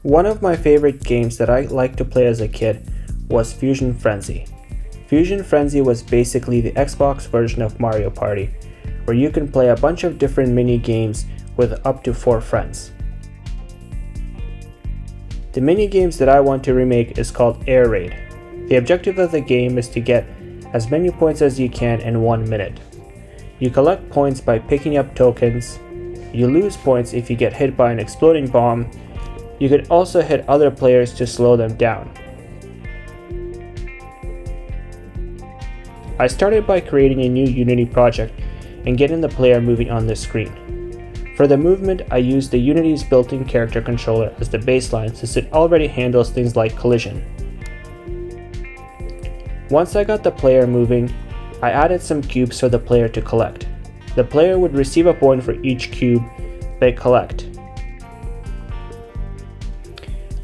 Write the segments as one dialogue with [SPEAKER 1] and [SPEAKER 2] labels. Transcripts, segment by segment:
[SPEAKER 1] One of my favorite games that I liked to play as a kid was Fusion Frenzy. Fusion Frenzy was basically the Xbox version of Mario Party, where you can play a bunch of different mini games with up to 4 friends. The mini games that I want to remake is called Air Raid. The objective of the game is to get as many points as you can in 1 minute. You collect points by picking up tokens. You lose points if you get hit by an exploding bomb. You could also hit other players to slow them down. I started by creating a new Unity project and getting the player moving on the screen. For the movement, I used the Unity's built-in character controller as the baseline since it already handles things like collision. Once I got the player moving, I added some cubes for the player to collect. The player would receive a point for each cube they collect.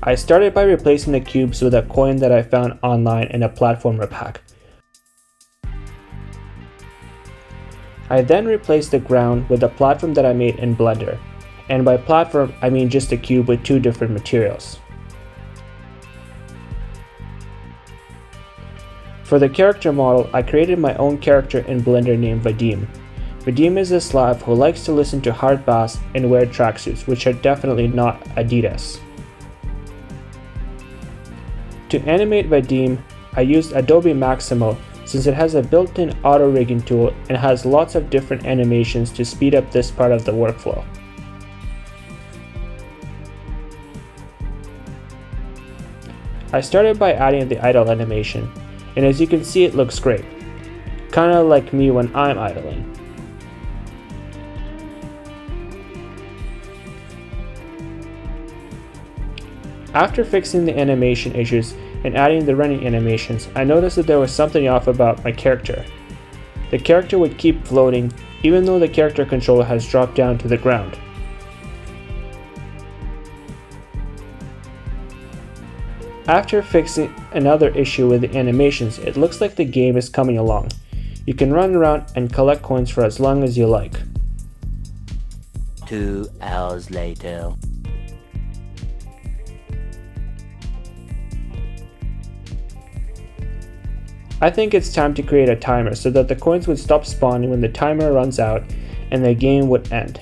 [SPEAKER 1] I started by replacing the cubes with a coin that I found online in a platformer pack. I then replaced the ground with a platform that I made in Blender, and by platform I mean just a cube with 2 different materials. For the character model, I created my own character in Blender named Vadim. Vadim is a Slav who likes to listen to hard bass and wear tracksuits, which are definitely not Adidas. To animate Vadim, I used Adobe Maximo since it has a built-in auto rigging tool and has lots of different animations to speed up this part of the workflow. I started by adding the idle animation, and as you can see it looks great, kinda like me when I'm idling. After fixing the animation issues and adding the running animations, I noticed that there was something off about my character. The character would keep floating even though the character controller has dropped down to the ground. After fixing another issue with the animations, it looks like the game is coming along. You can run around and collect coins for as long as you like.
[SPEAKER 2] 2 hours later.
[SPEAKER 1] I think it's time to create a timer so that the coins would stop spawning when the timer runs out and the game would end.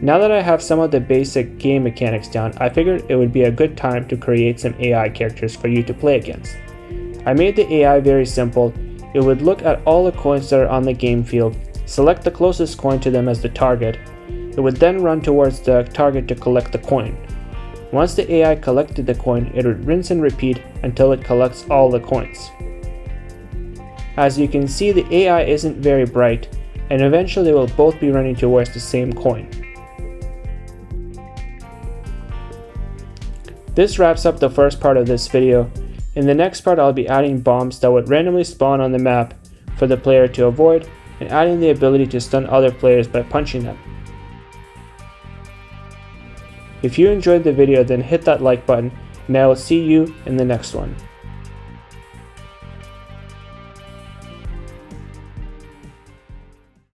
[SPEAKER 1] Now that I have some of the basic game mechanics down, I figured it would be a good time to create some AI characters for you to play against. I made the AI very simple. It would look at all the coins that are on the game field, select the closest coin to them as the target. It would then run towards the target to collect the coin. Once the AI collected the coin, it would rinse and repeat until it collects all the coins. As you can see, the AI isn't very bright, and eventually they will both be running towards the same coin. This wraps up the first part of this video. In the next part, I'll be adding bombs that would randomly spawn on the map for the player to avoid, and adding the ability to stun other players by punching them. If you enjoyed the video, then hit that like button, and I will see you in the next one.